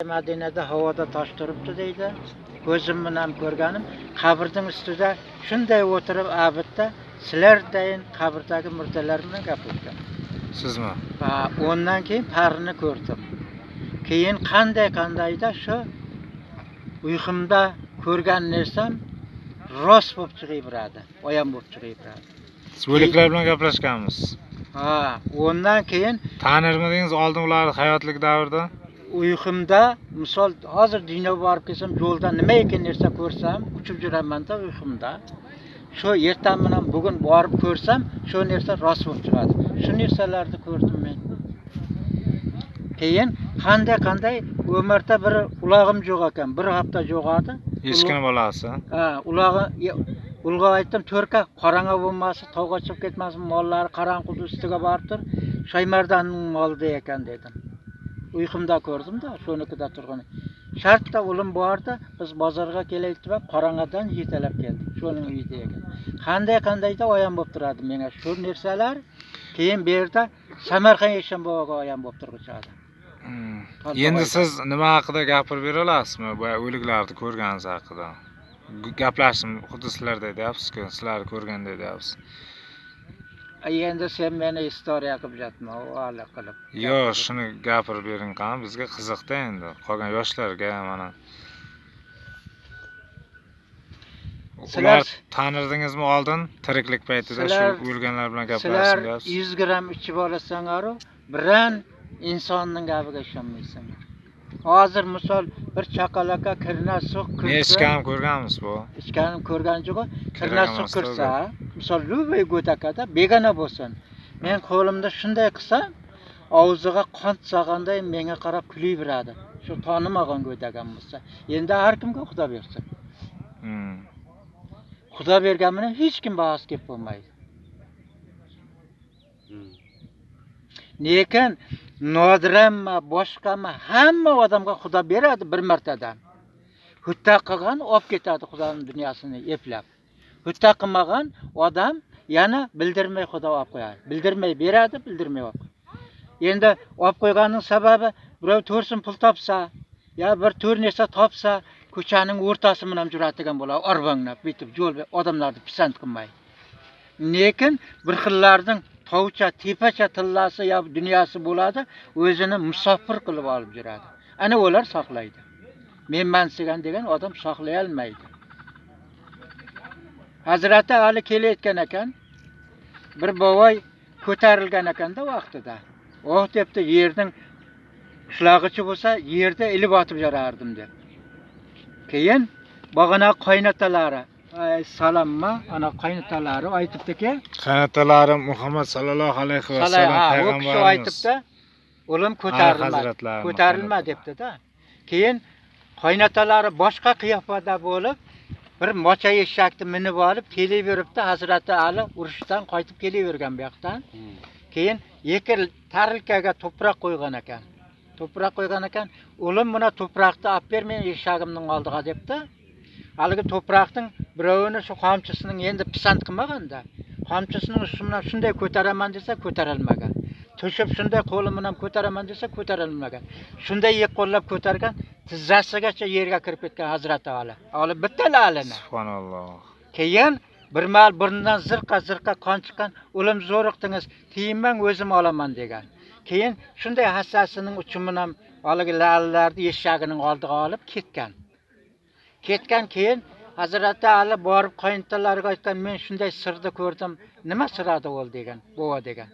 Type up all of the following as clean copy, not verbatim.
Madinada havoda tosh turibdi deydi. Ko'zim bilan ko'rganim, qabrning ustida shunday o'tirib abidda sizlardayin qabrdagi murdalar bilan gapirgan. Sizmi? Va ondan keyin parini ko'rdim. Keyin qandayda shu uyqumda ko'rgan narsam rost bo'lib chiqaveradi, oyon bo'lib chiqaveradi. Siz o'liklar bilan gaplashganmiz. Ha, ondan keyin Tanirmidingiz oldin ularni hayotlik davrida? uyqumda misol hozir dunyoga borib kelsam yo'lda nima ekan narsa ko'rsam uchib juraman-da uyqumda. Shu ertam bilan bugun borib ko'rsam shu narsa rost bo'lib chiqadi. Shu narsalarni ko'rdim men. Keyin qanday umrda bir ulog'im yo'q ekan, bir hafta yo'q edi. Echkini bolasi. Ha, ulg'a aytdim, to'rka qorong'i bo'lmasa, tog'ga chiqib ketmasin, mollari qorong'u ustiga boribdir. Shaymardanning molida ekan dedim. Uyqumda ko'rdim-da, sho'nikida turgan. Shartda ulim bordi, biz bozorga kelaylik deb qorong'idan yetalab keldik. Sho'ning uyida ekan. Qandayda oyon bo'lib turadi menga shu narsalar. Keyin bu yerda Samarqand Eshonboboga oyon bo'lib turg'ichadi. Endi siz nima haqida gapirib bera olasizmi? Bu o'liklarni ko'rganingiz haqida. Gaplashdim, xuddi sizlarda deyapsiz-ku, sizlarni ko'rganda deyapsiz. Endi sen meni istoriya qilib yotma, o'g'ali qilib. Yo'q, shuni gapirib bering qani, bizga qiziqda endi. Qolgan yoshlarga mana. Sizlar tanirdingizmi oldin tiriklik paytida shu o'lganlar bilan gaplashdim deyapsiz? Sizlar 100 gram ichib olasangaru, biran insonning gapiga ishonmaysanlar. Hozir misol bir chaqaloqqa kirna suv kirsa, Echkam ko'rganmiz bu. Echkanim ko'rgan jo'g'i, kirna suv kirsa, misol Lubay go'dakada begona bo'lsin. Men qo'limda shunday qilsam, og'ziga qon sig'anday menga qarab kulayveradi. Shu tanimagan go'dagan bo'lsa. Endi har kimga Xudo bersin. Xudo bergan bilan hech kim bahs kelib bo'lmaydi. Lekin nodirama, boshqami hamma odamga Xudo beradi bir martadan. Hutta qilgan olib ketadi Xudoning dunyosini eplab. Hutta qilmagan odam yana bildirmay Xudo olib qo'yadi. Bildirmay beradi, bildirmay olib qo'yadi. Endi olib qo'yganning sababi birov to'rsin pul topsa, ya bir to'r narsa topsa, ko'chaning o'rtasi bilan juratigan bo'ladi, orbanglab, bitib yo'l odamlarni pisand qilmay. Lekin bir xillarning tovcha, tepacha tillasi ya dunyosi bo'ladi, o'zini musofir qilib olib yuradi. Ana ular saqlaydi. Men degan odam saqlay olmaydi. Hazrati Ali kelayotgan ekan, bir bovoy ko'tarilgan ekanda vaqtida. Oh debdi, yerning qishlog'ichi bo'lsa, yerda ilib otib yorardim deb. Keyin bag'ana qaynotalari Salomma ana qaynotalari aytibdiki, qaynotalarim Muhammad sallallohu alayhi va sallam payg'ambarimiz aytibdi, o'lim ko'tarilma debdi-da. Keyin qaynotalari boshqa qiyofada bo'lib, bir mocha eshakni minib olib kelaveribdi. Hazrati Ali urushdan qaytib kelavergan bu yoqdan. Keyin yekil tarilkaga to'proq qo'ygan ekan. O'lim buna to'proqni olib ber, men eshagimning oldiga debdi. Haligi to'proqning birovini shu qamchisining endi pisand qilmaganda, qamchisining ustidan shunday ko'taraman desa ko'tarolmagan. To'shib shunday qo'lim bilan ko'taraman desa ko'tarolmagan. Shunday qo'llab ko'targan, tizzasigacha yerga kirib ketgan Hazrati Ali. Olib bittala alini. Subhanalloh. Keyin bir mal burnidan zirqa qon chiqqan, o'lim zo'riqdingiz, tiyinmang o'zim olaman degan. Keyin shunday hassasining uchi bilan haligi lallarni eshagining oldiga olib ketgan. Keyin Hazrati Ali borib qaynotalariga aytgan, men shunday sirni ko'rdim. Nima siradi ol degan, bova degan.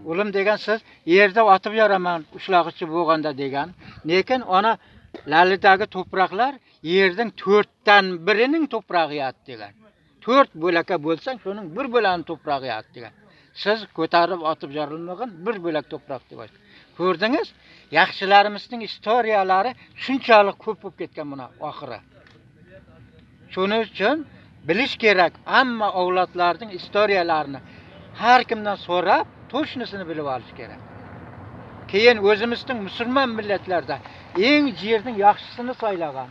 O'lim degan siz yerda otib yoraman, ushlag'ichi bo'lganda degan. Lekin ona lalidagi to'proqlar yerning 4dan birining to'prog'i yat degan. 4 bo'laka bo'lsa, shuning bir bo'lani to'prog'i yat degan. Siz ko'tarib otib yorilmagan bir bo'lak to'proq deb aytdi. Ko'rdingiz? Yaxshilarimizning istoriyalari shunchalik ko'p bo'lib ketgan buni oxiri. Shuning uchun bilish kerak, hamma avlodlarning istoriyalarini har kimdan so'rab, to'shnisini bilib olish kerak. Keyin o'zimizning musulmon millatlarda eng yerning yaxshisini saylagan.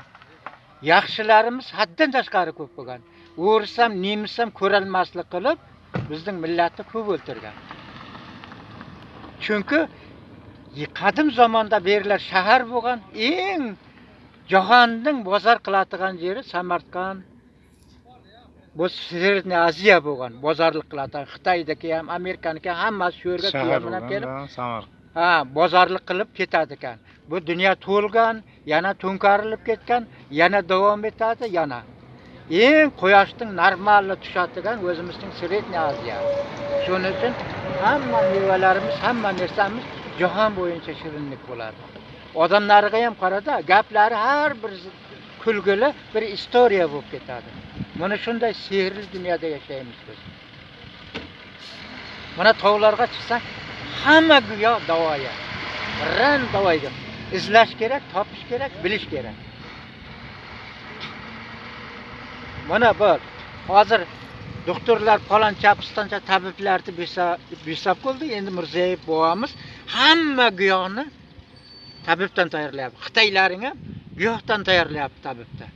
Yaxshilarimiz haddan tashqari ko'p bo'lgan. O'risam, nemisam ko'ralmaslik qilib, bizning millatni ko'p o'ltirgan. Chunki qadim zamonda berilar shahar bo'lgan, eng jahonning bozor qiladigan yeri Samarqand. Bu Sredney Aziya bo'lgan, bozorlik qiladigan. Xitoydagi ham, Amerikaniki ham hammasi shu yerga shahar bilan kelib, bo'lgan Samarqand. ha, bozorlik qilib ketadi ekan. Bu dunyo to'lgan, yana to'nkarilib ketgan, yana davom etadi, yana. Eng quyoshning normalni tushadigan o'zimizning Sredney Aziya. Shuning uchun hamma mevalarimiz, hamma narsamiz jahon bo'yicha shirinlik bo'ladi. Odamlarga ham qarada, gaplari har bir kulgili bir istoriya bo'lib ketadi. Mana shunday sehrli dunyoda yashaymiz biz. Mana tog'larga chiqsang, hamma go'yo davoya. Ran davoyga. İzlash kerak, topish kerak, bilish kerak. Mana bu hozir doktorlar falan chapistoncha tabiblarni besab qildi. Endi Mirzayev bobomiz hamma giyohni tabibdan tayyorlayapti. Xitoylaring ham giyohdan tayyorlayapti tabibda.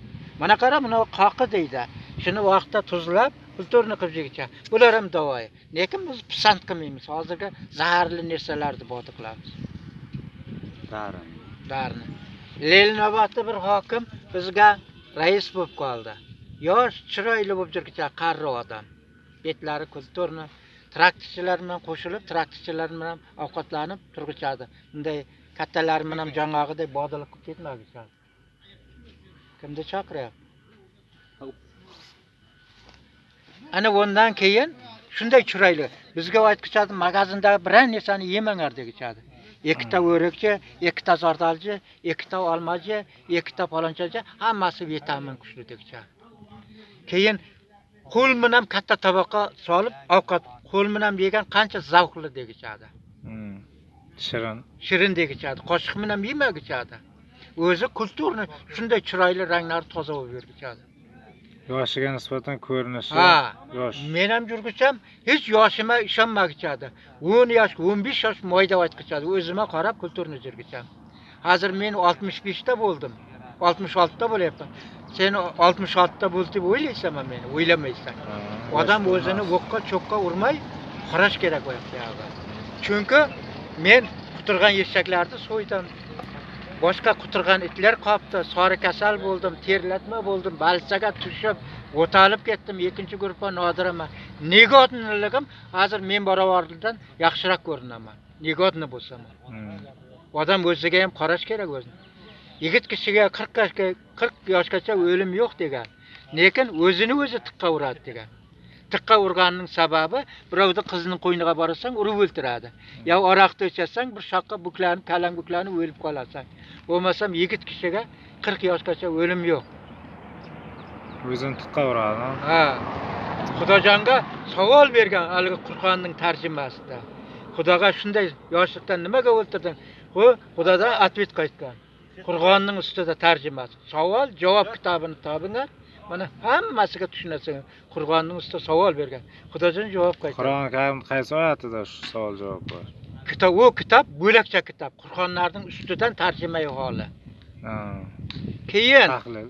Mana qara, buni qoqi deydi. Shuni vaqtda tuzlab, kulturni qilib yegicha. Bular ham davoy. Lekin biz pisand qilmaymiz. Hozirgi zaharli narsalarni bodi qilamiz. Darini. Lelnobodda bir hokim bizga rais bo'lib qoldi. Yosh, chiroyli bo'lib yurgicha qarri odam. Betlari kulturni traktorchilar bilan qo'shilib, traktorchilar bilan ovqatlanib turgichadi. Bunday kattalar bilan jangog'iday bodiliq qilib ketmagichadi. Kimni chaqiryapti? Ana bundan keyin shunday chiroyli. Bizga aytqichadi, magazindagi biror narsani yemangar degichadi. Ikkita o'rikchi, ikkita zardalchi, ikkita olmachi, ikkita palonchachi, hammasi vitamin kuchli degichadi. Keyin qo'l bilan katta taboqqa solib ovqat qo'l bilan yegan qancha zavqli degichadi. Shirin degichadi. Qoshiq bilan yemagichadi. O'zi kulturni shunday chiroyli ranglar toza bo'lib yurgichadi. Yoshiga nisbatan ko'rinishi yosh. Men ham yurgicham hech yoshima ishonmagichadi. 10 yosh, 15 yosh moyda aytqichadi. O'zimga qarab kulturni yurgicham. Hozir men 65 ta bo'ldim. 66 ta bo'lyapman. Sen 66 ta bo'ldi deb o'ylaysanmi meni? O'ylamaysan. Odam o'zini o'qqa cho'qqa urmay qarash kerak bo'lyapti. Chunki men quturgan eshaklarni so'ydim. Boshqa quturgan itlar qopdi, sori kasal bo'ldim, terlatma bo'ldim, balchaga tushib, o'talib ketdim, ikkinchi guruhga nodiraman. Negodniligim hozir men barobarlidan yaxshiroq ko'rinaman. Negodni bo'lsam. Odam o'ziga ham qarash kerak o'zini. Yigit kishiga 40 yoshgacha o'lim yo'q degan. Lekin o'zini o'zi tiqqa uradi degan. Tiqqa urganning sababi birovni qizining qo'yniga borsang urib o'ltiradi. Ya aroqni ichsang bir shoqqa buklanib, kalang buklanib o'lib qolasan. Bo'lmasam yigit kishiga 40 yoshgacha o'lim yo'q. O'zini tiqqa uradi. Ha. Xudojonga savol bergan haligi Qur'onning tarjimasida. Xudoga shunday yoshlikdan nimaga o'ltirding? Xudodan atvet qaytgan. Qur'onning ustida tarjimasi. Savol javob kitobini topinglar. Mana hammasiga tushunasan. Qur'onning ustida savol bergan. Xudojon javob qaytgan. Qur'on Karim qaysi oyatida shu savol javob bor? Kitob bo'lakcha kitob. Qur'onlarning ustidan tarjimai holi. Keyin tahlil.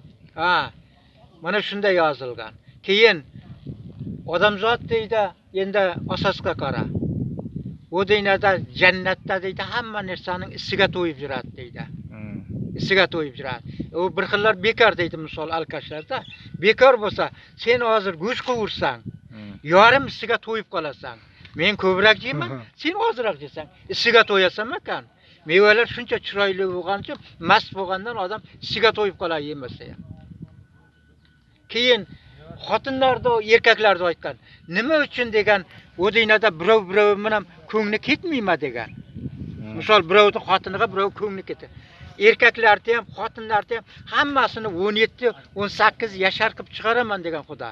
Mana shunday yozilgan. Keyin odamzod deydi, endi asosga qara. U dinada jannatda deydi, hamma narsaning isiga to'yib yuradi deydi. Isiga to'yib yuradi. U bir xillar bekor deydi, misol alkashlarda. Bekor bo'lsa, sen hozir go'sht qovursang, yarim isiga to'yib qolasan. Men ko'proq yeyman, sen ozroq yeysan. Isiga to'yasan ekan. Mevalar shuncha chiroyli bo'lgancha, mast bo'lgandan odam isiga to'yib qolar yemasa ham. Keyin xotinlarda, erkaklarda aytgan, nima uchun degan, u dinada birov bilan ko'ngli ketmaymi degan. Misol birovni xotiniga birov ko'ngli ketadi. Erkaklarda ham, xotinlarda ham hammasini 17-18 yashar qilib chiqaraman degan Xudo.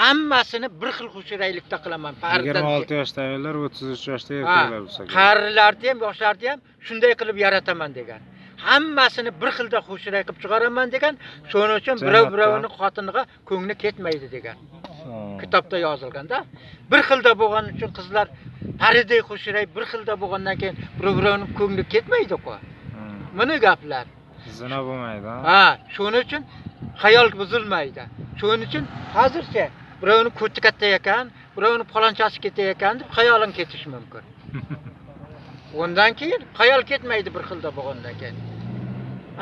Hammasini bir xil xushiraylikda qilaman. 26 yoshdagilar, 33 yoshda erkaklar bo'lsa. Qarilarni ham, yoshlarni ham shunday qilib yarataman degan. Hammasini bir xilda xushray qilib chiqaraman degan. Shuning uchun birov-birovini xotiniga ko'ngli ketmaydi degan. Kitobda yozilganda, bir xilda bo'lgani uchun qizlar pariday xushray, bir xilda bo'lgandan keyin birov-birovini ko'ngli ketmaydi-ku. Mana gaplar. Zina bo'lmaydi. Shuning uchun xayol buzilmaydi. Shuning uchun hozircha birovni ko'ti katta ekan, birovni palonchasi katta ekan deb xayoling ketishi mumkin. Ondan keyin hayal ketmaydi bir xilda bo'lgandan keyin.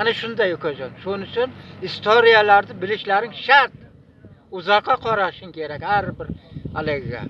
Ana shunday ukajon. Shuning uchun istoriyalarni bilishlaring shart. Uzoqqa qarashing kerak har bir haligiga.